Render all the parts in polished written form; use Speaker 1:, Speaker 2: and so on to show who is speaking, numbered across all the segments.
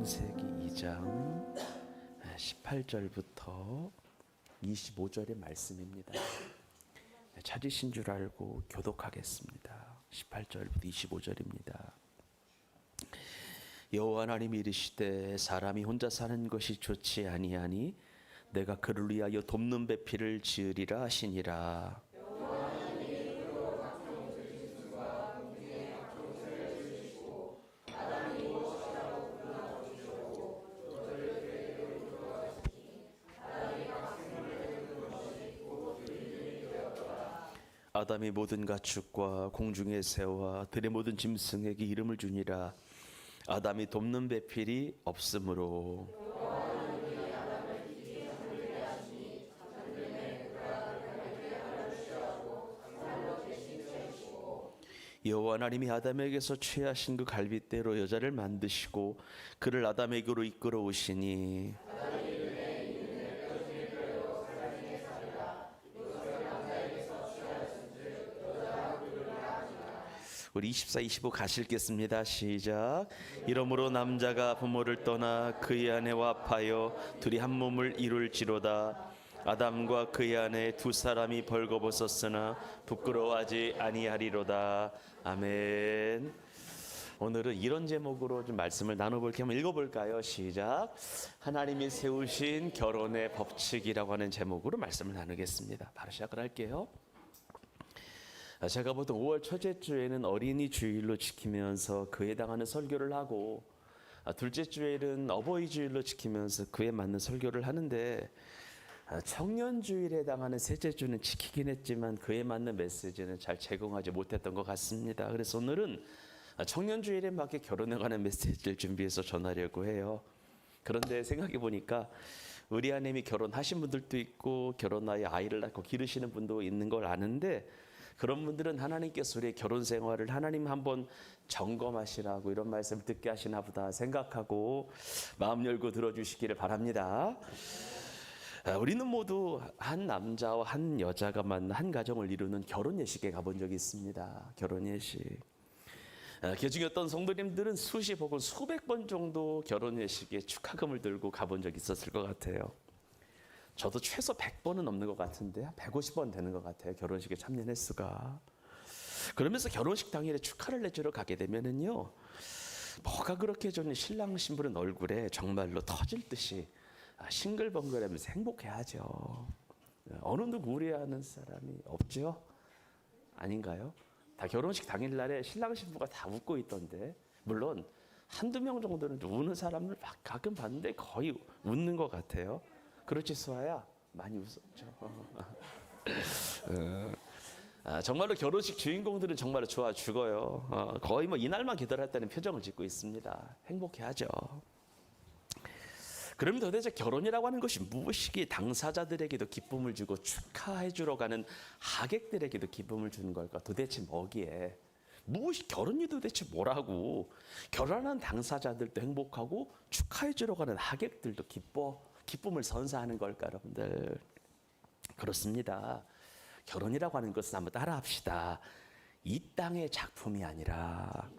Speaker 1: 창세기 2장 18절부터 25절의 말씀입니다. 찾으신 줄 알고 교독하겠습니다. 18절부터 25절입니다. 여호와 하나님이 이르시되 사람이 혼자 사는 것이 좋지 아니하니 내가 그를 위하여 돕는 배필을 지으리라 하시니라. 아담이 모든 가축과 공중의 새와 들의 모든 짐승에게 이름을 주니라. 아담이 돕는 배필이 없으므로 여호와 하나님이 아담에게서 취하신 그 갈빗대로 여자를 만드시고 그를 아담에게로 이끌어 오시니 우리 24, 25 같이 읽겠습니다. 시작. 이러므로 남자가 부모를 떠나 그의 아내와 합하여 둘이 한 몸을 이룰지로다. 아담과 그의 아내 두 사람이 벌거벗었으나 부끄러워하지 아니하리로다. 아멘. 오늘은 이런 제목으로 좀 말씀을 나눠볼게요. 한번 읽어볼까요? 시작. 하나님이 세우신 결혼의 법칙이라고 하는 제목으로 말씀을 나누겠습니다. 바로 시작을 할게요. 제가 보통 5월 첫째 주에는 어린이 주일로 지키면서 그에 해당하는 설교를 하고 둘째 주에는 어버이 주일로 지키면서 그에 맞는 설교를 하는데 청년 주일에 해당하는 셋째 주는 지키긴 했지만 그에 맞는 메시지는 잘 제공하지 못했던 것 같습니다. 그래서 오늘은 청년 주일에 맞게 결혼에 관한 메시지를 준비해서 전하려고 해요. 그런데 생각해 보니까 우리 아내미 결혼하신 분들도 있고 결혼하여 아이를 낳고 기르시는 분도 있는 걸 아는데 그런 분들은 하나님께서 우리의 결혼 생활을 하나님 한번 점검하시라고 이런 말씀을 듣게 하시나 보다 생각하고 마음 열고 들어주시기를 바랍니다. 우리는 모두 한 남자와 한 여자가 만나 한 가정을 이루는 결혼 예식에 가본 적이 있습니다. 결혼 예식. 그중에 어떤 성도님들은 수십 혹은 수백 번 정도 결혼 예식에 축하금을 들고 가본 적이 있었을 것 같아요. 저도 최소 100번은 넘는 것 같은데 150번 되는 것 같아요. 결혼식에 참여한 횟수가. 그러면서 결혼식 당일에 축하를 내주러 가게 되면은요, 뭐가 그렇게 좀 신랑 신부는 얼굴에 정말로 터질 듯이 싱글벙글하면서 행복해하죠. 어느 누구 우려하는 사람이 없죠? 아닌가요? 다 결혼식 당일날에 신랑 신부가 다 웃고 있던데, 물론 한두 명 정도는 우는 사람을 가끔 봤는데 거의 웃는 것 같아요. 그렇지 수아야? 많이 웃었죠. 정말로 결혼식 주인공들은 정말로 좋아 죽어요. 거의 뭐 이날만 기다렸다는 표정을 짓고 있습니다. 행복해하죠. 그러면 도대체 결혼이라고 하는 것이 무엇이기에 당사자들에게도 기쁨을 주고 축하해 주러 가는 하객들에게도 기쁨을 주는 걸까? 도대체 뭐기에? 무엇이 결혼이 도대체 뭐라고? 결혼한 당사자들도 행복하고 축하해 주러 가는 하객들도 기쁨을 선사하는 걸까, 여러분들? 그렇습니다. 결혼이라고 하는 것은 한번 따라합시다. 이 땅의 작품이 아니라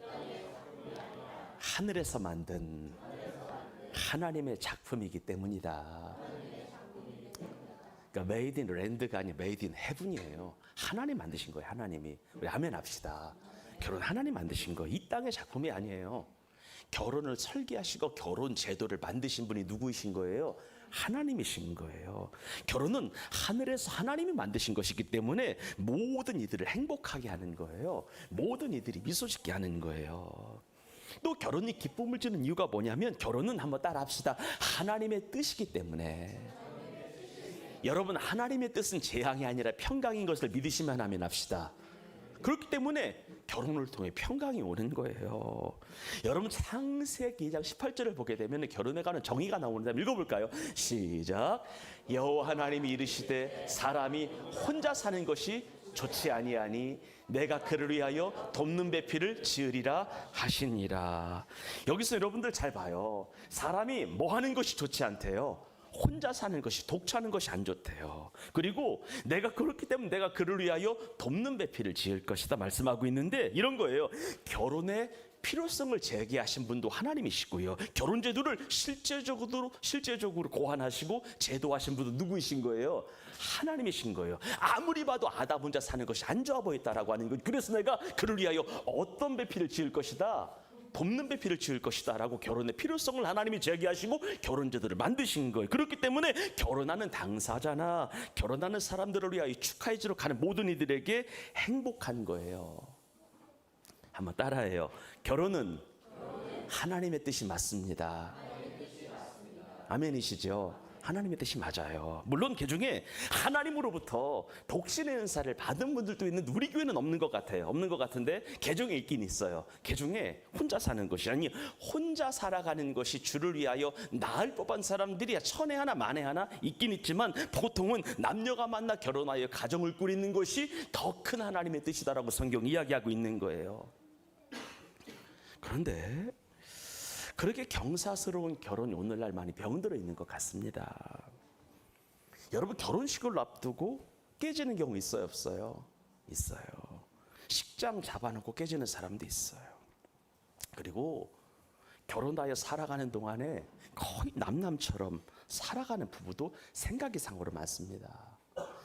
Speaker 1: 하늘에서 만든 하나님의 작품이기 때문이다. 그러니까 메이드 인 랜드가 아니라 메이드 인 헤븐이에요. 하나님 만드신 거예요. 하나님이. 우리 아멘 합시다. 결혼 하나님 만드신 거예요. 이 땅의 작품이 아니에요. 결혼을 설계하시고 결혼 제도를 만드신 분이 누구이신 거예요? 하나님이신 거예요. 결혼은 하늘에서 하나님이 만드신 것이기 때문에 모든 이들을 행복하게 하는 거예요. 모든 이들이 미소 짓게 하는 거예요. 또 결혼이 기쁨을 주는 이유가 뭐냐면 결혼은 한번 따라합시다. 하나님의 뜻이기 때문에. 여러분, 하나님의 뜻은 재앙이 아니라 평강인 것을 믿으시면 하면 합시다. 그렇기 때문에 결혼을 통해 평강이 오는 거예요. 여러분, 창세기 2장 18절을 보게 되면 결혼에 관한 정의가 나오는데 읽어볼까요? 시작. 여호와 하나님이 이르시되 사람이 혼자 사는 것이 좋지 아니하니 내가 그를 위하여 돕는 배필을 지으리라 하시니라. 여기서 여러분들 잘 봐요. 사람이 뭐 하는 것이 좋지 않대요. 혼자 사는 것이, 독차는 것이 안 좋대요. 그리고 내가 그렇기 때문에 내가 그를 위하여 돕는 배필을 지을 것이다 말씀하고 있는데 이런 거예요. 결혼의 필요성을 제기하신 분도 하나님이시고요. 결혼 제도를 실제적으로 고안하시고 제도하신 분도 누구이신 거예요? 하나님이신 거예요. 아무리 봐도 아담 혼자 사는 것이 안 좋아 보였다라고 하는 거예요. 그래서 내가 그를 위하여 어떤 배필을 지을 것이다? 돕는 배필을 지을 것이다 라고 결혼의 필요성을 하나님이 제기하시고 결혼 제도를 만드신 거예요. 그렇기 때문에 결혼하는 당사자나 결혼하는 사람들을 위하여 축하해 주러 가는 모든 이들에게 행복한 거예요. 한번 따라해요. 결혼은 하나님의 뜻이 맞습니다. 아멘이시죠? 하나님의 뜻이 맞아요. 물론 그중에 하나님으로부터 독신의 은사를 받은 분들도 있는데 우리 교회는 없는 것 같아요. 없는 것 같은데 개중에 있긴 있어요. 개중에 혼자 사는 것이 아니 혼자 살아가는 것이 주를 위하여 나을 법한 사람들이야 천에 하나 만에 하나 있긴 있지만 보통은 남녀가 만나 결혼하여 가정을 꾸리는 것이 더 큰 하나님의 뜻이다라고 성경이 이야기하고 있는 거예요. 그런데 그렇게 경사스러운 결혼이 오늘날 많이 병들어 있는 것 같습니다. 여러분 결혼식을 앞두고 깨지는 경우 있어요 없어요? 있어요. 식장 잡아놓고 깨지는 사람도 있어요. 그리고 결혼하여 살아가는 동안에 거의 남남처럼 살아가는 부부도 생각 이상으로 많습니다.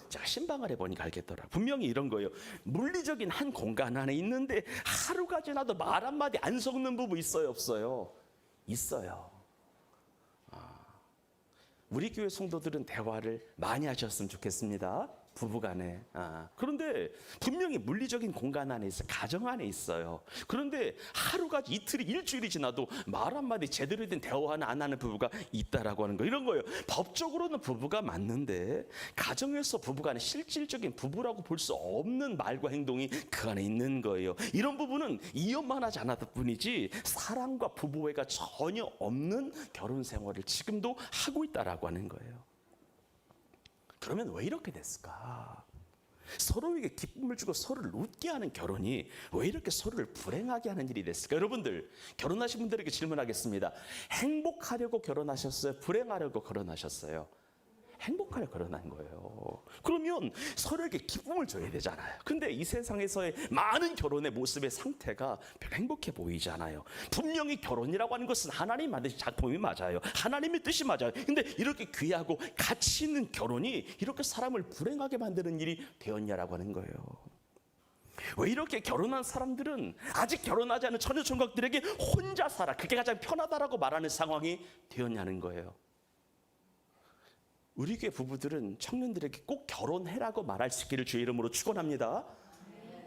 Speaker 1: 제가 신방을 해보니까 알겠더라고요. 분명히 이런 거예요. 물리적인 한 공간 안에 있는데 하루가 지나도 말 한마디 안 섞는 부부 있어요 없어요? 있어요. 우리 교회 성도들은 대화를 많이 하셨으면 좋겠습니다. 부부간에. 그런데 분명히 물리적인 공간 안에 있어요. 가정 안에 있어요. 그런데 하루가 이틀이 일주일이 지나도 말 한마디 제대로 된 대화는 안 하는 부부가 있다라고 하는 거. 이런 거예요. 법적으로는 부부가 맞는데 가정에서 부부간에 실질적인 부부라고 볼 수 없는 말과 행동이 그 안에 있는 거예요. 이런 부부는 이혼만 하지 않았을 뿐이지 사랑과 부부애가 전혀 없는 결혼 생활을 지금도 하고 있다라고 하는 거예요. 그러면 왜 이렇게 됐을까? 서로에게 기쁨을 주고 서로를 웃게 하는 결혼이 왜 이렇게 서로를 불행하게 하는 일이 됐을까? 여러분들 결혼하신 분들에게 질문하겠습니다. 행복하려고 결혼하셨어요? 불행하려고 결혼하셨어요? 행복하려 결혼한 거예요. 그러면 서로에게 기쁨을 줘야 되잖아요. 근데 이 세상에서의 많은 결혼의 모습의 상태가 별로 행복해 보이지 않아요. 분명히 결혼이라고 하는 것은 하나님 만드신 작품이 맞아요. 하나님의 뜻이 맞아요. 근데 이렇게 귀하고 가치 있는 결혼이 이렇게 사람을 불행하게 만드는 일이 되었냐라고 하는 거예요. 왜 이렇게 결혼한 사람들은 아직 결혼하지 않은 처녀 총각들에게 혼자 살아 그게 가장 편하다라고 말하는 상황이 되었냐는 거예요. 우리 교회 부부들은 청년들에게 꼭 결혼해라고 말할 수 있기를 주의 이름으로 축원합니다.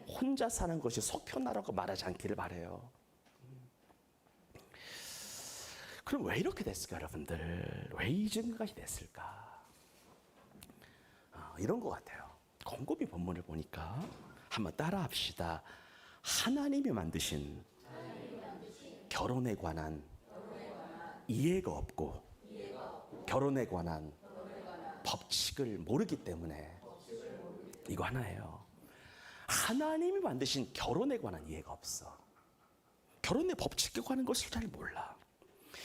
Speaker 1: 혼자 사는 것이 속 편하라고 말하지 않기를 바라요. 그럼 왜 이렇게 됐을까 여러분들? 왜 이 정도까지 됐을까? 이런 것 같아요. 곰곰이 본문을 보니까 한번 따라합시다. 하나님이 만드신 결혼에 관한 이해가 없고 결혼에 관한 법칙을 모르기 때문에 이거 하나예요. 하나님이 만드신 결혼에 관한 이해가 없어. 결혼의 법칙에 관한 것을 잘 몰라.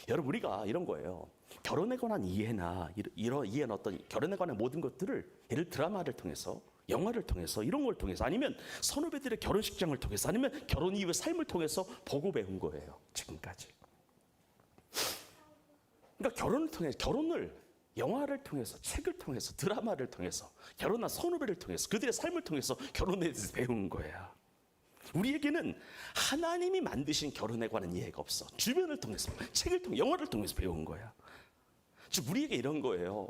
Speaker 1: 여러분 우리가 이런 거예요. 결혼에 관한 이해나 이런 이해는 어떤 결혼에 관한 모든 것들을 예를 드라마를 통해서 영화를 통해서 이런 걸 통해서 아니면 선후배들의 결혼식장을 통해서 아니면 결혼 이후의 삶을 통해서 보고 배운 거예요. 지금까지. 그러니까 결혼을 영화를 통해서 책을 통해서 드라마를 통해서 결혼한 선후배를 통해서 그들의 삶을 통해서 결혼에 대해서 배우는 거야. 우리에게는 하나님이 만드신 결혼에 관한 이해가 없어. 주변을 통해서 책을 통해 영화를 통해서 배운 거야. 즉 우리에게 이런 거예요.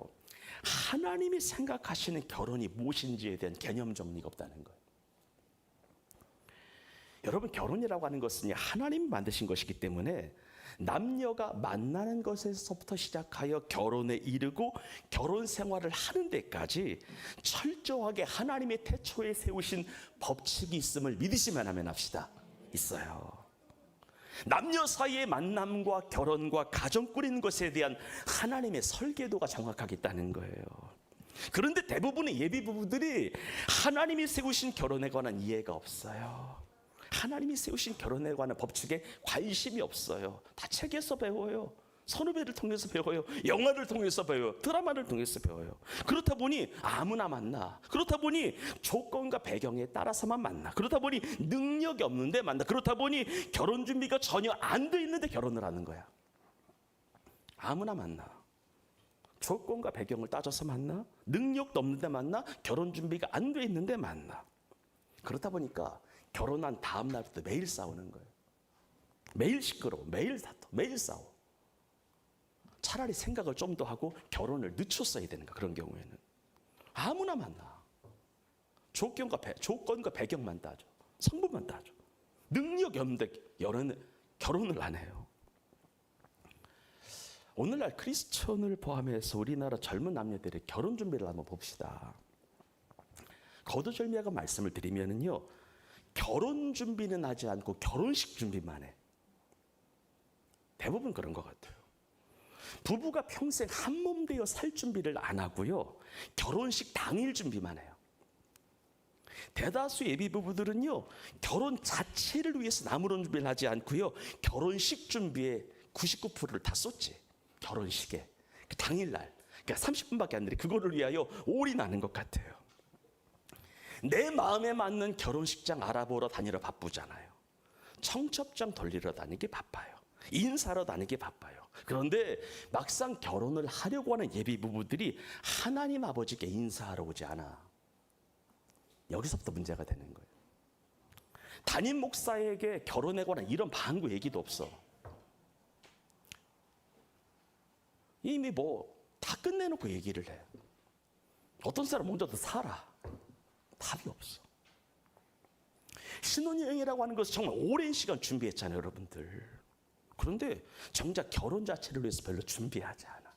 Speaker 1: 하나님이 생각하시는 결혼이 무엇인지에 대한 개념 정리가 없다는 거예요. 여러분 결혼이라고 하는 것은 하나님이 만드신 것이기 때문에 남녀가 만나는 것에서부터 시작하여 결혼에 이르고 결혼 생활을 하는 데까지 철저하게 하나님의 태초에 세우신 법칙이 있음을 믿으시면 하면 합시다. 있어요. 남녀 사이의 만남과 결혼과 가정 꾸리는 것에 대한 하나님의 설계도가 정확하게 있다는 거예요. 그런데 대부분의 예비 부부들이 하나님이 세우신 결혼에 관한 이해가 없어요. 하나님이 세우신 결혼에 관한 법칙에 관심이 없어요. 다 책에서 배워요. 선후배를 통해서 배워요. 영화를 통해서 배워요. 드라마를 통해서 배워요. 그렇다 보니 아무나 만나. 그렇다 보니 조건과 배경에 따라서만 만나. 그렇다 보니 능력이 없는데 만나. 그렇다 보니 결혼 준비가 전혀 안 돼 있는데 결혼을 하는 거야. 아무나 만나. 조건과 배경을 따져서 만나. 능력도 없는데 만나. 결혼 준비가 안 돼 있는데 만나. 그렇다 보니까 결혼한 다음 날부터 매일 싸우는 거예요. 매일 시끄러워. 매일 다퉈. 매일 싸워. 차라리 생각을 좀 더 하고 결혼을 늦췄어야 되는 거야. 그런 경우에는 아무나 만나. 조건과 배경만 따져. 성분만 따져. 능력이 없는데 결혼을 안 해요. 오늘날 크리스천을 포함해서 우리나라 젊은 남녀들의 결혼 준비를 한번 봅시다. 거두절미하게 말씀을 드리면은요, 결혼 준비는 하지 않고 결혼식 준비만 해. 대부분 그런 것 같아요. 부부가 평생 한 몸 되어 살 준비를 안 하고요, 결혼식 당일 준비만 해요. 대다수 예비 부부들은요, 결혼 자체를 위해서 아무런 준비를 하지 않고요, 결혼식 준비에 99%를 다 쏟지. 결혼식에 그 당일날, 그러니까 30분밖에 안 되는데 그거를 위하여 올인하는 것 같아요. 내 마음에 맞는 결혼식장 알아보러 다니러 바쁘잖아요. 청첩장 돌리러 다니기 바빠요. 인사하러 다니기 바빠요. 그런데 막상 결혼을 하려고 하는 예비 부부들이 하나님 아버지께 인사하러 오지 않아. 여기서부터 문제가 되는 거예요. 담임 목사에게 결혼에 관한 이런 방구 얘기도 없어. 이미 다 끝내놓고 얘기를 해. 어떤 사람 먼저 더 살아. 답이 없어. 신혼여행이라고 하는 것은 정말 오랜 시간 준비했잖아요, 여러분들. 그런데 정작 결혼 자체를 위해서 별로 준비하지 않아.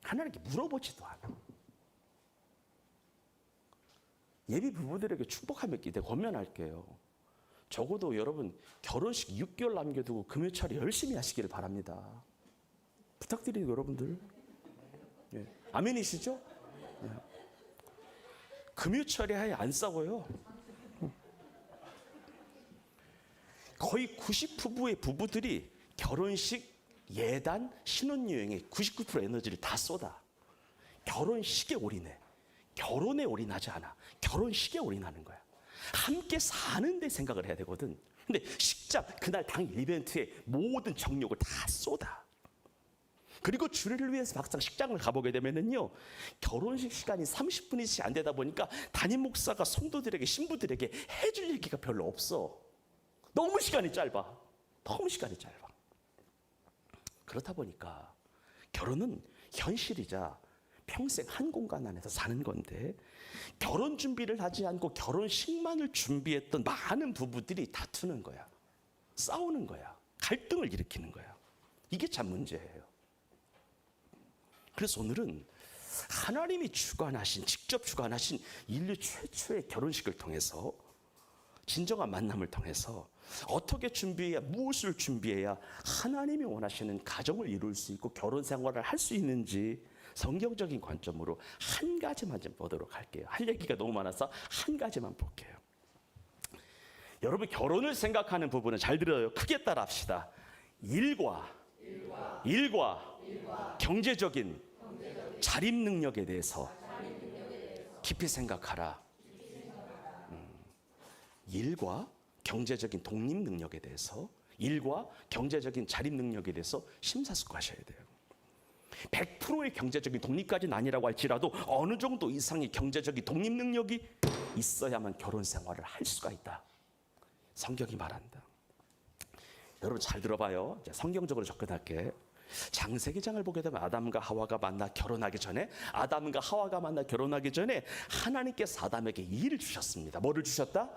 Speaker 1: 하나님께 물어보지도 않아. 예비 부부들에게 축복하며 기대 권면할게요. 적어도 여러분 결혼식 6개월 남겨두고 금요철에 열심히 하시기를 바랍니다. 부탁드리고 여러분들. 예. 아멘이시죠? 예. 금요철에 아예 안 싸워요. 거의 90%의 부부들이 결혼식, 예단, 신혼여행에 99% 에너지를 다 쏟아. 결혼식에 올인해. 결혼에 올인하지 않아. 결혼식에 올인하는 거야. 함께 사는 데 생각을 해야 되거든. 근데 식장, 그날 당일 이벤트에 모든 정력을 다 쏟아. 그리고 주례를 위해서 막상 식장을 가보게 되면은요, 결혼식 시간이 30분이 안 되다 보니까 담임 목사가 성도들에게, 신부들에게 해줄 얘기가 별로 없어. 너무 시간이 짧아. 너무 시간이 짧아. 그렇다 보니까 결혼은 현실이자 평생 한 공간 안에서 사는 건데, 결혼 준비를 하지 않고 결혼식만을 준비했던 많은 부부들이 다투는 거야. 싸우는 거야. 갈등을 일으키는 거야. 이게 참 문제예요. 그래서 오늘은 하나님이 직접 주관하신 인류 최초의 결혼식을 통해서, 진정한 만남을 통해서 어떻게 준비해야, 무엇을 준비해야 하나님이 원하시는 가정을 이룰 수 있고 결혼 생활을 할 수 있는지 성경적인 관점으로 한 가지만 좀 보도록 할게요. 할 얘기가 너무 많아서 한 가지만 볼게요. 여러분, 결혼을 생각하는 부분은 잘 들어요. 크게 따라 합시다. 일과 경제적인 자립 능력에 대해서 깊이 생각하라. 일과 경제적인 독립 능력에 대해서, 일과 경제적인 자립 능력에 대해서 심사숙고하셔야 돼요. 100%의 경제적인 독립까지는 아니라고 할지라도 어느 정도 이상의 경제적인 독립 능력이 있어야만 결혼 생활을 할 수가 있다. 성경이 말한다. 여러분 잘 들어봐요. 성경적으로 접근할게. 창세기장을 보게 되면 아담과 하와가 만나 결혼하기 전에, 하나님께서 아담에게 일을 주셨습니다. 뭐를 주셨다?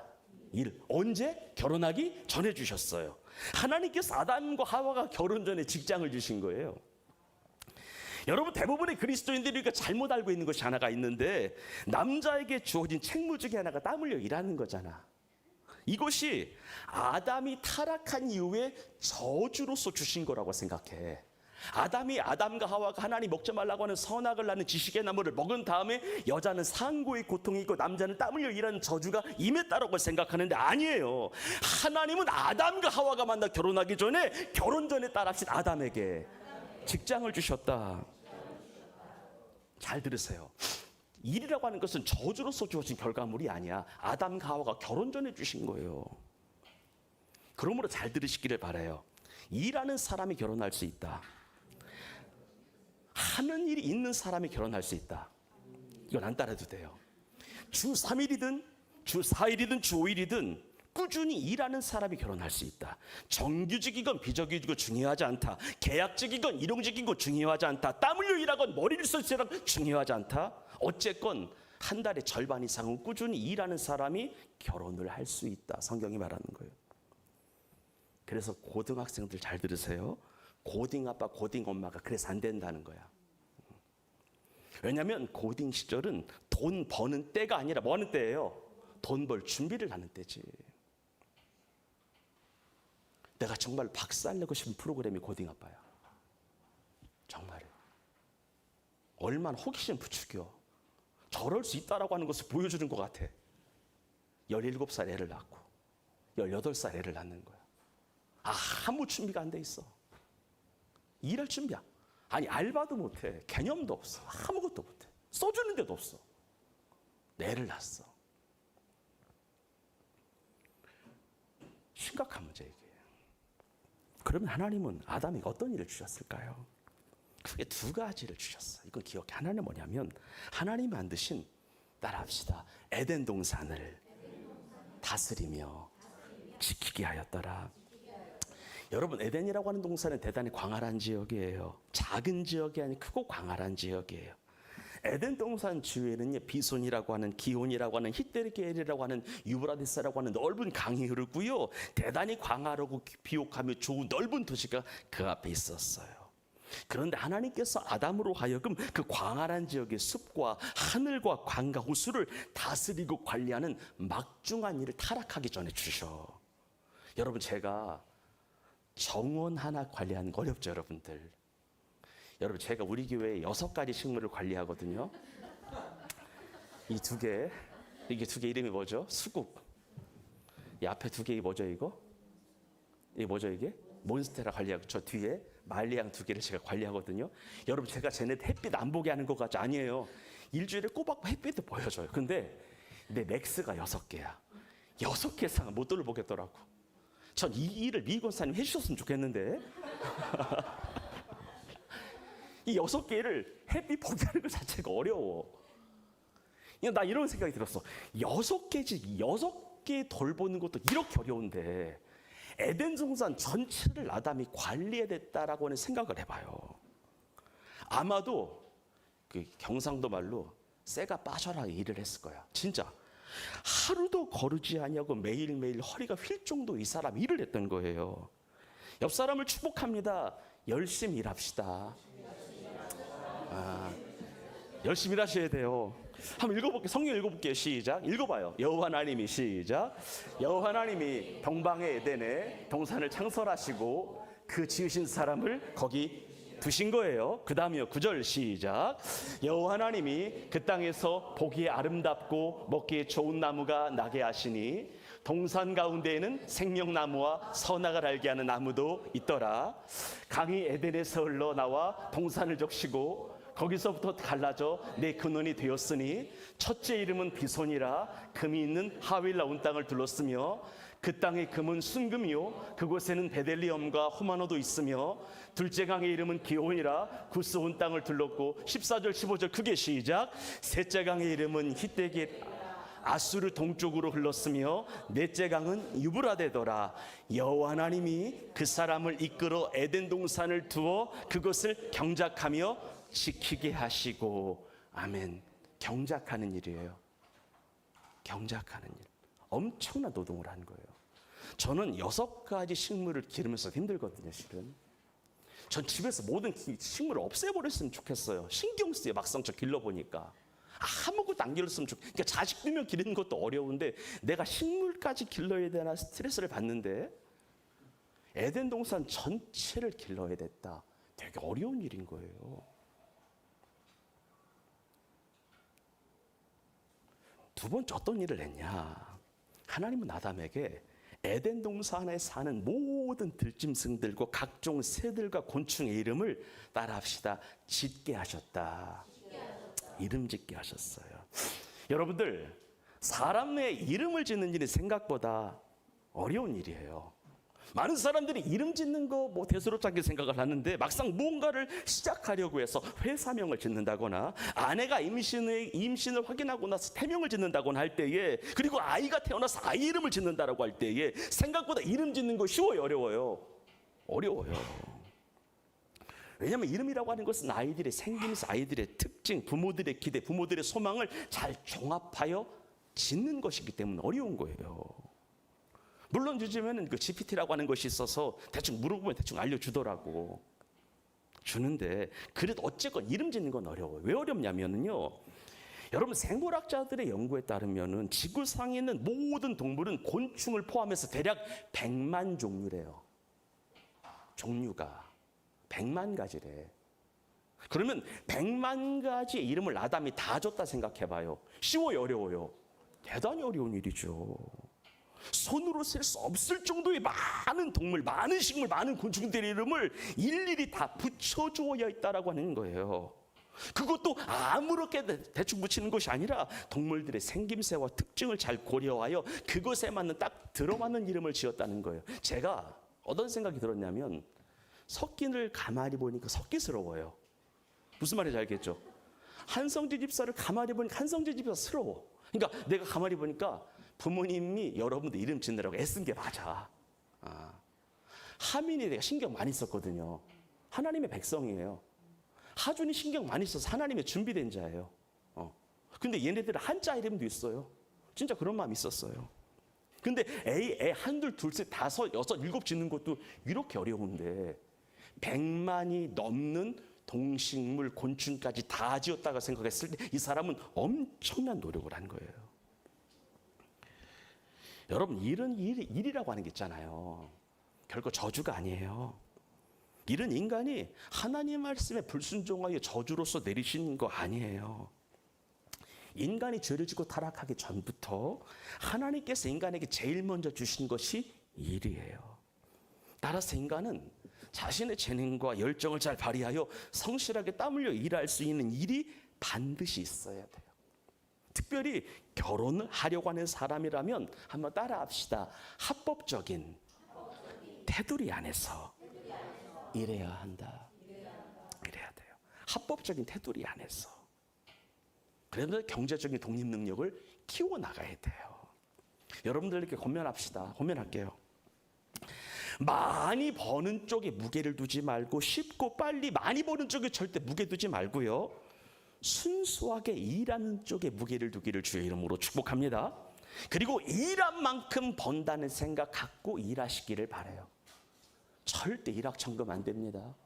Speaker 1: 일. 언제? 결혼하기 전에 주셨어요. 하나님께서 아담과 하와가 결혼 전에 직장을 주신 거예요. 여러분, 대부분의 그리스도인들이 잘못 알고 있는 것이 하나가 있는데, 남자에게 주어진 책무 중에 하나가 땀 흘려 일하는 거잖아. 이것이 아담이 타락한 이후에 저주로서 주신 거라고 생각해. 아담과 하와가 하나님 먹지 말라고 하는 선악을 낳는 지식의 나무를 먹은 다음에 여자는 상고의 고통이 있고 남자는 땀 흘려 일하는 저주가 임했다라고 생각하는데, 아니에요. 하나님은 아담과 하와가 만나 결혼하기 전에, 결혼 전에 따라하신 아담에게 직장을 주셨다. 잘 들으세요. 일이라고 하는 것은 저주로서 주어진 결과물이 아니야. 아담과 하와가 결혼 전에 주신 거예요. 그러므로 잘 들으시기를 바라요. 일하는 사람이 결혼할 수 있다. 하는 일이 있는 사람이 결혼할 수 있다. 이건 안 따라도 돼요. 주 3일이든 주 4일이든 주 5일이든 꾸준히 일하는 사람이 결혼할 수 있다. 정규직이건 비정규직이건 중요하지 않다. 계약직이건 일용직이건 중요하지 않다. 땀 흘려 일하건 머리를 써서 일하건 중요하지 않다. 어쨌건 한 달에 절반 이상은 꾸준히 일하는 사람이 결혼을 할 수 있다. 성경이 말하는 거예요. 그래서 고등학생들 잘 들으세요. 고딩 아빠 고딩 엄마가 그래서 안 된다는 거야. 왜냐하면 고딩 시절은 돈 버는 때가 아니라 뭐 하는 때예요? 돈 벌 준비를 하는 때지. 내가 정말 박살내고 싶은 프로그램이 고딩 아빠야. 정말. 얼마나 호기심 부추겨. 저럴 수 있다라고 하는 것을 보여주는 것 같아. 17살 애를 낳고 18살 애를 낳는 거야. 아무 준비가 안 돼 있어. 일할 준비야. 아니 알바도 못해. 개념도 없어. 아무것도 못해. 써주는 데도 없어. 애를 낳았어. 심각한 문제 이게. 그러면 하나님은 아담에게 어떤 일을 주셨을까요? 크게 두 가지를 주셨어. 이건 기억해. 하나는 뭐냐면 하나님이 만드신, 따라합시다, 에덴 동산을 다스리며 지키게 하였더라. 여러분, 에덴이라고 하는 동산은 대단히 광활한 지역이에요. 작은 지역이 아니고 크고 광활한 지역이에요. 에덴 동산 주위에는 비손이라고 하는, 기온이라고 하는, 히데르게엘이라고 하는, 유브라데스라고 하는 넓은 강이 흐르고요. 대단히 광활하고 비옥하며 좋은 넓은 도시가 그 앞에 있었어요. 그런데 하나님께서 아담으로 하여금 그 광활한 지역의 숲과 하늘과 강과 호수를 다스리고 관리하는 막중한 일을 타락하기 전에 주셔. 여러분, 제가 정원 하나 관리하는 거 어렵죠, 여러분들? 여러분, 제가 우리 교회에 6가지 식물을 관리하거든요. 이 두 개, 이게 두 개 이름이 뭐죠? 수국. 이 앞에 두 개이 뭐죠, 이거? 이게 뭐죠, 이게? 몬스테라 관리하고, 저 뒤에 말리향 2개를 제가 관리하거든요. 여러분, 제가 쟤네 햇빛 안 보게 하는 것 같죠? 아니에요. 일주일에 꼬박 햇빛도 보여줘요. 근데 내 맥스가 6개야. 6개 이상은 못 돌보겠더라고. 전 이 일을 미 권사님 해주셨으면 좋겠는데. 이 6개를 햇빛 보게 하는 것 자체가 어려워. 나 이런 생각이 들었어. 6개지, 6개 돌보는 것도 이렇게 어려운데 에덴 동산 전체를 아담이 관리해야 됐다라고 하는 생각을 해봐요. 아마도 그 경상도 말로 쇠가 빠져라 일을 했을 거야. 진짜 하루도 거르지 아니하고 매일매일 허리가 휠 정도 이 사람 일을 했던 거예요. 옆 사람을 축복합니다. 열심히 일합시다. 열심히 일하셔야 돼요. 한번 읽어볼게요. 성경 읽어볼게요. 시작. 읽어봐요. 여호와 하나님이, 시작. 여호와 하나님이 동방의 에덴에 동산을 창설하시고 그 지으신 사람을 거기 두신 거예요. 그 다음이요. 9절 시작. 여호와 하나님이 그 땅에서 보기에 아름답고 먹기에 좋은 나무가 나게 하시니 동산 가운데에는 생명나무와 선악을 알게 하는 나무도 있더라. 강이 에덴에서 흘러나와 동산을 적시고 거기서부터 갈라져 내 근원이 되었으니 첫째 이름은 비손이라 금이 있는 하윌 나온 땅을 둘렀으며 그 땅의 금은 순금이요 그곳에는 베델리엄과 호마노도 있으며 둘째 강의 이름은 기온이라 구스 온 땅을 둘렀고 14절 15절 크게 시작. 셋째 강의 이름은 히데길 아수르 동쪽으로 흘렀으며 넷째 강은 유브라데더라. 여호와 하나님이 그 사람을 이끌어 에덴 동산을 두어 그것을 경작하며 지키게 하시고. 아멘. 경작하는 일이에요. 경작하는 일. 엄청난 노동을 한 거예요. 저는 6가지 식물을 기르면서 힘들거든요, 실은. 전 집에서 모든 식물을 없애버렸으면 좋겠어요. 신경 쓰여, 막상 저 길러보니까. 아무것도 안 길렀으면 좋겠어요. 그러니까 자식 두명 기르는 것도 어려운데 내가 식물까지 길러야 되나 스트레스를 받는데 에덴 동산 전체를 길러야 됐다. 되게 어려운 일인 거예요. 두 번째 어떤 일을 했냐. 하나님은 아담에게 에덴 동산 안에 사는 모든 들짐승들과 각종 새들과 곤충의 이름을 따라합시다. 짓게 하셨다. 이름 짓게 하셨어요. 여러분들, 사람의 이름을 짓는 일이 생각보다 어려운 일이에요. 많은 사람들이 이름 짓는 거 뭐 대수롭지 않게 생각을 하는데, 막상 무언가를 시작하려고 해서 회사명을 짓는다거나, 아내가 임신을 확인하고 나서 태명을 짓는다거나 할 때에, 그리고 아이가 태어나서 아이 이름을 짓는다라고 할 때에 생각보다 이름 짓는 거 쉬워요, 어려워요? 어려워요. 왜냐하면 이름이라고 하는 것은 아이들의 생김새, 아이들의 특징, 부모들의 기대, 부모들의 소망을 잘 종합하여 짓는 것이기 때문에 어려운 거예요. 물론 요즘에는 그 GPT라고 하는 것이 있어서 대충 물어보면 대충 알려주더라고. 주는데 그래도 어쨌건 이름 짓는 건 어려워요. 왜 어렵냐면요, 여러분, 생물학자들의 연구에 따르면은 지구상에 있는 모든 동물은 곤충을 포함해서 대략 100만 종류래요. 종류가 100만 가지래. 그러면 100만 가지의 이름을 아담이 다 줬다 생각해봐요. 쉬워요, 어려워요? 대단히 어려운 일이죠. 손으로 셀 수 없을 정도의 많은 동물, 많은 식물, 많은 곤충들의 이름을 일일이 다 붙여주어야 있다라고 하는 거예요. 그것도 아무렇게 대충 붙이는 것이 아니라 동물들의 생김새와 특징을 잘 고려하여 그것에 맞는 딱 들어맞는 이름을 지었다는 거예요. 제가 어떤 생각이 들었냐면, 석기를 가만히 보니까 석기스러워요. 무슨 말인지 알겠죠? 한성재 집사를 가만히 보니까 한성재 집사스러워. 그러니까 내가 가만히 보니까 부모님이 여러분들 이름 짓느라고 애쓴 게 맞아. 하민이 내가 신경 많이 썼거든요. 하나님의 백성이에요. 하준이 신경 많이 써서 하나님의 준비된 자예요. 근데 얘네들은 한자 이름도 있어요. 진짜 그런 마음이 있었어요. 근데 애 한둘 둘셋 다섯 여섯 일곱 짓는 것도 이렇게 어려운데 100만이 넘는 동식물 곤충까지 다 지었다고 생각했을 때 이 사람은 엄청난 노력을 한 거예요. 여러분, 일이라고 하는 게 있잖아요. 결코 저주가 아니에요. 일은 인간이 하나님 말씀에 불순종하여 저주로서 내리신 거 아니에요. 인간이 죄를 짓고 타락하기 전부터 하나님께서 인간에게 제일 먼저 주신 것이 일이에요. 따라서 인간은 자신의 재능과 열정을 잘 발휘하여 성실하게 땀 흘려 일할 수 있는 일이 반드시 있어야 돼요. 특별히 결혼을 하려고 하는 사람이라면 한번 따라합시다. 합법적인 테두리 안에서 일해야 한다. 일해야 돼요. 합법적인 테두리 안에서. 그래서 경제적인 독립 능력을 키워나가야 돼요. 여러분들에게 권면합시다. 권면할게요. 많이 버는 쪽에 무게를 두지 말고, 쉽고 빨리 많이 버는 쪽에 절대 무게 두지 말고요, 순수하게 일하는 쪽에 무게를 두기를 주의 이름으로 축복합니다. 그리고 일한 만큼 번다는 생각 갖고 일하시기를 바라요. 절대 일확천금 안 됩니다.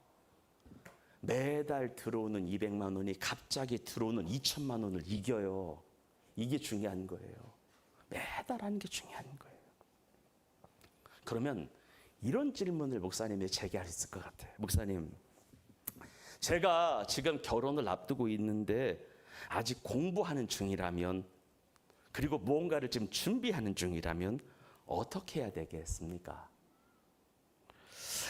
Speaker 1: 매달 들어오는 200만 원이 갑자기 들어오는 2천만 원을 이겨요. 이게 중요한 거예요. 매달 하는 게 중요한 거예요. 그러면 이런 질문을 목사님이 제기할 수 있을 것 같아요. 목사님, 제가 지금 결혼을 앞두고 있는데 아직 공부하는 중이라면, 그리고 무언가를 지금 준비하는 중이라면 어떻게 해야 되겠습니까?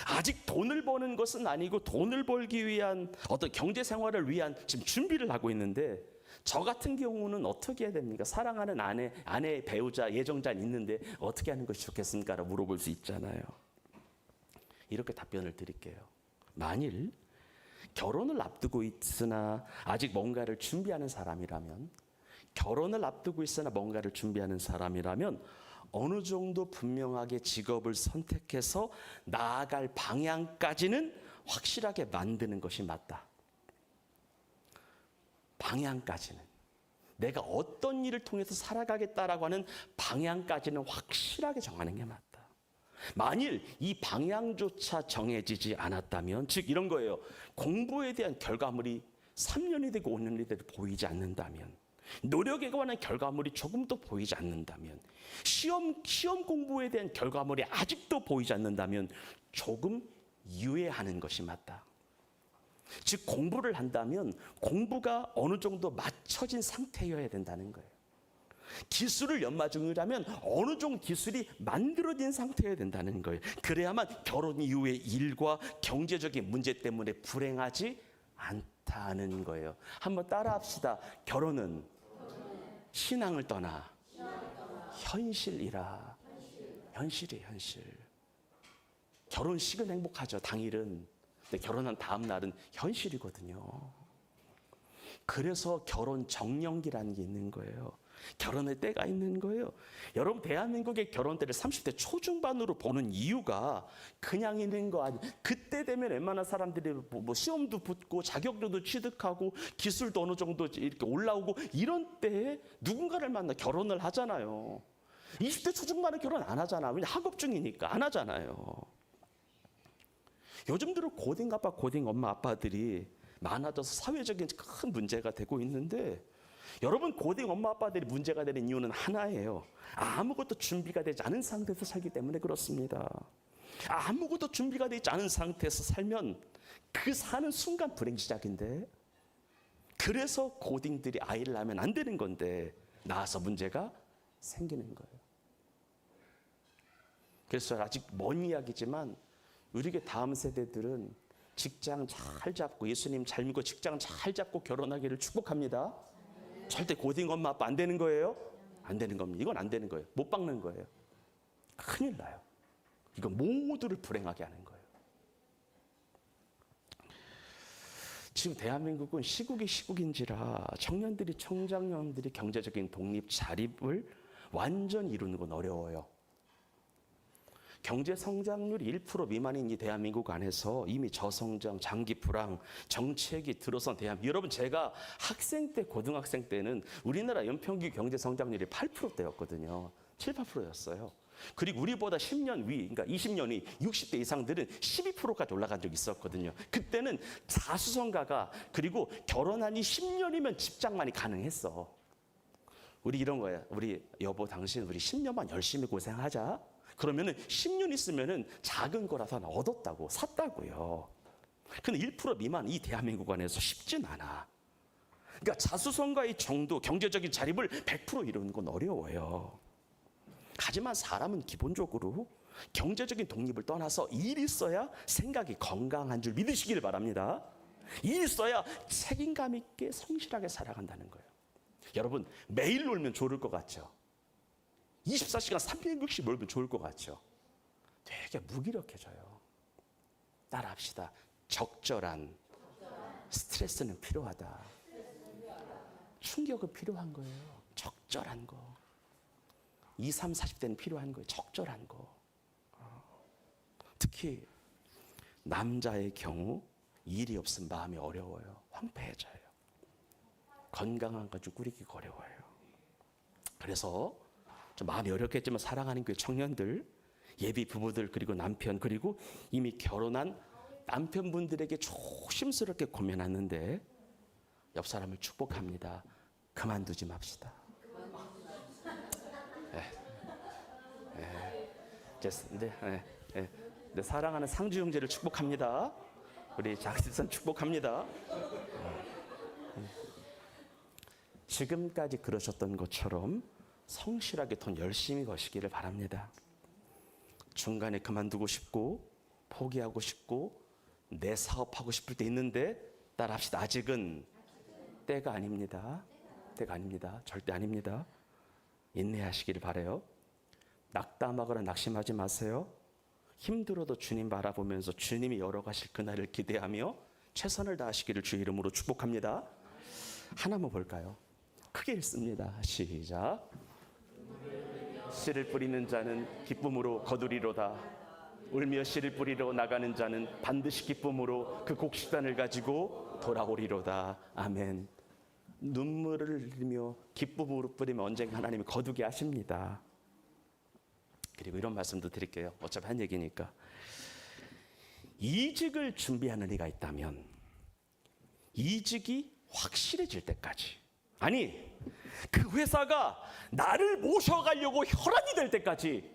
Speaker 1: 아직 돈을 버는 것은 아니고 돈을 벌기 위한 어떤 경제 생활을 위한 지금 준비를 하고 있는데, 저 같은 경우는 어떻게 해야 됩니까? 사랑하는 아내, 배우자, 예정자 있는데 어떻게 하는 것이 좋겠습니까? 라고 물어볼 수 있잖아요. 이렇게 답변을 드릴게요. 만일 결혼을 앞두고 있으나 아직 뭔가를 준비하는 사람이라면, 결혼을 앞두고 있으나 뭔가를 준비하는 사람이라면 어느 정도 분명하게 직업을 선택해서 나아갈 방향까지는 확실하게 만드는 것이 맞다. 방향까지는, 내가 어떤 일을 통해서 살아가겠다라고 하는 방향까지는 확실하게 정하는 게 맞다. 만일 이 방향조차 정해지지 않았다면, 즉 이런 거예요. 공부에 대한 결과물이 3년이 되고 5년이 돼도 보이지 않는다면, 노력에 관한 결과물이 조금도 보이지 않는다면, 시험 공부에 대한 결과물이 아직도 보이지 않는다면 조금 유예하는 것이 맞다. 즉 공부를 한다면 공부가 어느 정도 맞춰진 상태여야 된다는 거예요. 기술을 연마중이라면 어느 정도 기술이 만들어진 상태여야 된다는 거예요. 그래야만 결혼 이후의 일과 경제적인 문제 때문에 불행하지 않다는 거예요. 한번 따라합시다. 결혼은 신앙을 떠나 현실이라. 현실이에요, 현실. 결혼식은 행복하죠, 당일은. 근데 결혼한 다음 날은 현실이거든요. 그래서 결혼 정년기라는 게 있는 거예요. 결혼의 때가 있는 거예요. 여러분, 대한민국의 결혼 때를 30대 초중반으로 보는 이유가 그냥 있는 거 아니에요. 그때 되면 웬만한 사람들이 뭐 시험도 붙고 자격도 취득하고 기술도 어느 정도 이렇게 올라오고 이런 때에 누군가를 만나 결혼을 하잖아요. 20대 초중반에 결혼 안 하잖아. 왜냐, 학업 중이니까 안 하잖아요. 요즘 들어 고딩 아빠, 고딩 엄마, 아빠들이 많아져서 사회적인 큰 문제가 되고 있는데, 여러분, 고딩 엄마 아빠들이 문제가 되는 이유는 하나예요. 아무것도 준비가 되지 않은 상태에서 살기 때문에 그렇습니다. 아무것도 준비가 되지 않은 상태에서 살면 그 사는 순간 불행 시작인데, 그래서 고딩들이 아이를 낳으면 안 되는 건데 낳아서 문제가 생기는 거예요. 그래서 아직 먼 이야기지만 우리에게 다음 세대들은 직장 잘 잡고 예수님 잘 믿고 직장 잘 잡고 결혼하기를 축복합니다. 절대 고딩 엄마 아빠 안 되는 거예요? 안 되는 겁니다. 이건 안 되는 거예요. 못 박는 거예요. 큰일 나요. 이건 모두를 불행하게 하는 거예요. 지금 대한민국은 시국이 시국인지라 청년들이, 청장년들이 경제적인 독립, 자립을 완전히 이루는 건 어려워요. 경제 성장률이 1% 미만인 이 대한민국 안에서 이미 저성장, 장기 불황, 정책이 들어선 대한민국. 여러분, 제가 학생 때, 고등학생 때는 우리나라 연평균 경제 성장률이 8%대였거든요. 7, 8%였어요. 그리고 우리보다 10년 위, 그러니까 20년이 60대 이상들은 12%까지 올라간 적이 있었거든요. 그때는 자수성가가, 그리고 결혼하니 10년이면 집장만이 가능했어. 우리 이런 거야. 우리 여보, 당신 우리 10년만 열심히 고생하자. 그러면은 10년 있으면은 작은 거라서 하나 얻었다고, 샀다고요. 근데 1% 미만 이 대한민국 안에서 쉽진 않아. 그러니까 자수성가의 정도, 경제적인 자립을 100% 이루는 건 어려워요. 하지만 사람은 기본적으로 경제적인 독립을 떠나서 일이 있어야 생각이 건강한 줄 믿으시기를 바랍니다. 일이 있어야 책임감 있게 성실하게 살아간다는 거예요. 여러분, 매일 놀면 좋을 것 같죠? 24시간 360 놀면 좋을 것 같죠? 되게 무기력해져요. 따라합시다. 적절한 스트레스는 필요하다. 충격은 필요한 거예요. 적절한 거. 20, 30, 40대는 필요한 거예요. 적절한 거. 특히 남자의 경우 일이 없으면 마음이 어려워요. 황폐해져요. 건강한 가족 꾸리기 어려워요. 그래서 좀 마음이 어렵겠지만 사랑하는 교회 청년들, 예비 부부들, 그리고 남편, 그리고 이미 결혼한 남편분들에게 조심스럽게 고민하는데 옆 사람을 축복합니다. 그만두지 맙시다. 네, 사랑하는 상주 형제를 축복합니다. 우리 장실선 축복합니다. 지금까지 그러셨던 것처럼 성실하게 돈 열심히 버시기를 바랍니다. 중간에 그만두고 싶고 포기하고 싶고 내 사업하고 싶을 때 있는데 따라합시다. 아직은 때가 아닙니다. 때가 아닙니다. 절대 아닙니다. 인내하시기를 바라요. 낙담하거나 낙심하지 마세요. 힘들어도 주님 바라보면서 주님이 열어가실 그날을 기대하며 최선을 다하시기를 주의 이름으로 축복합니다. 하나만 볼까요? 크게 읽습니다. 시작. 씨를 뿌리는 자는 기쁨으로 거두리로다. 울며 씨를 뿌리러 나가는 자는 반드시 기쁨으로 그 곡식단을 가지고 돌아오리로다. 아멘. 눈물을 흘리며 기쁨으로 뿌리면 언젠가 하나님이 거두게 하십니다. 그리고 이런 말씀도 드릴게요. 어차피 한 얘기니까. 이직을 준비하는 이가 있다면 이직이 확실해질 때까지, 아니 그 회사가 나를 모셔가려고 혈안이 될 때까지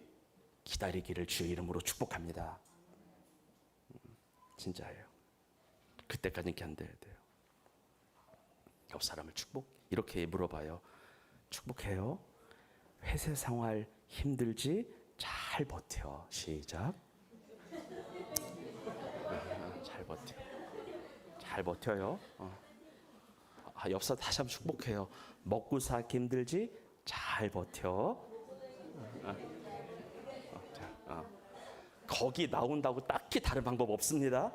Speaker 1: 기다리기를 주의 이름으로 축복합니다. 진짜예요. 그때까지는 견뎌야 돼요. 옆 사람을 축복? 이렇게 물어봐요. 축복해요? 회사 생활 힘들지? 잘 버텨. 시작. 잘 버텨. 잘 버텨요. 옆 사람 다시 한번 축복해요. 먹고 살기 힘들지? 잘 버텨. 거기 나온다고 딱히 다른 방법 없습니다.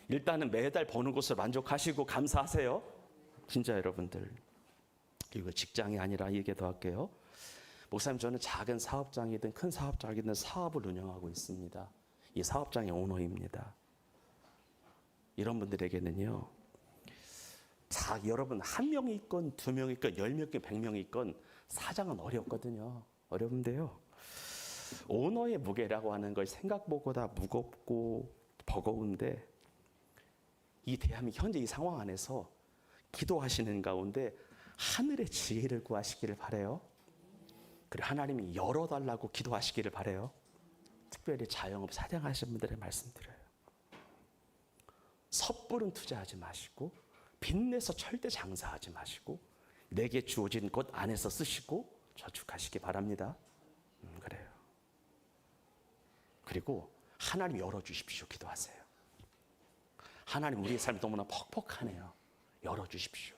Speaker 1: 일단은 매달 버는 것을 만족하시고 감사하세요. 진짜 여러분들. 그리고 직장이 아니라 얘기 더 할게요. 목사님, 저는 작은 사업장이든 큰 사업장이든 사업을 운영하고 있습니다. 이 사업장의 오너입니다. 이런 분들에게는요, 여러분 한 명이 있건 두 명이 있건 10명 있건 100명이 있건 사장은 어렵거든요. 어려운데요, 오너의 무게라고 하는 걸 생각보다 무겁고 버거운데, 이 대한민국 현재 이 상황 안에서 기도하시는 가운데 하늘의 지혜를 구하시기를 바라요. 그리고 하나님이 열어달라고 기도하시기를 바라요. 특별히 자영업 사장하시는 분들의 말씀드려요. 섣부른 투자하지 마시고, 빚내서 절대 장사하지 마시고, 내게 주어진 것 안에서 쓰시고 저축하시기 바랍니다. 그래요. 그리고 하나님 열어주십시오. 기도하세요. 하나님, 우리의 삶이 너무나 퍽퍽하네요. 열어주십시오.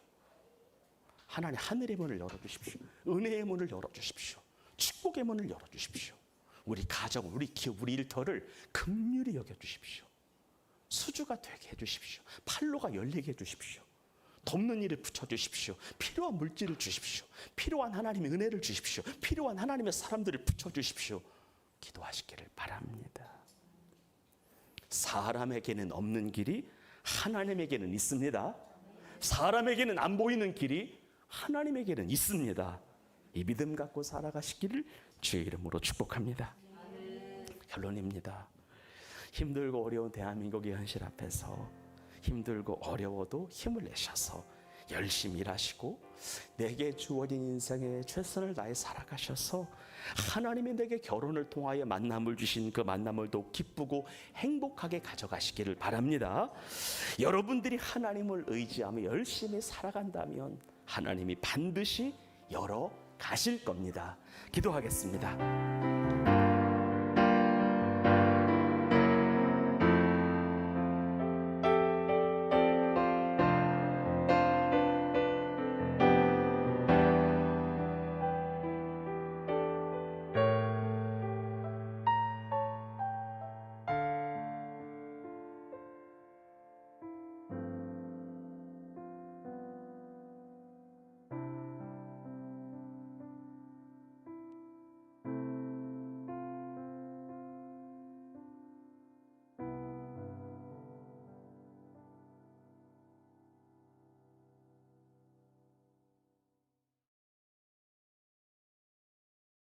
Speaker 1: 하나님, 하늘의 문을 열어주십시오. 은혜의 문을 열어주십시오. 축복의 문을 열어주십시오. 우리 가정, 우리 기업, 우리 일터를 긍휼히 여겨주십시오. 수주가 되게 해주십시오. 판로가 열리게 해주십시오. 돕는 일을 붙여주십시오. 필요한 물질을 주십시오. 필요한 하나님의 은혜를 주십시오. 필요한 하나님의 사람들을 붙여주십시오. 기도하시기를 바랍니다. 사람에게는 없는 길이 하나님에게는 있습니다. 사람에게는 안 보이는 길이 하나님에게는 있습니다. 이 믿음 갖고 살아가시기를 주의 이름으로 축복합니다. 결론입니다. 힘들고 어려운 대한민국의 현실 앞에서 힘들고 어려워도 힘을 내셔서 열심히 일하시고 내게 주어진 인생에 최선을 다해 살아가셔서 하나님이 내게 결혼을 통하여 만남을 주신 그 만남을 더욱 기쁘고 행복하게 가져가시기를 바랍니다. 여러분들이 하나님을 의지하며 열심히 살아간다면 하나님이 반드시 열어 가실 겁니다. 기도하겠습니다.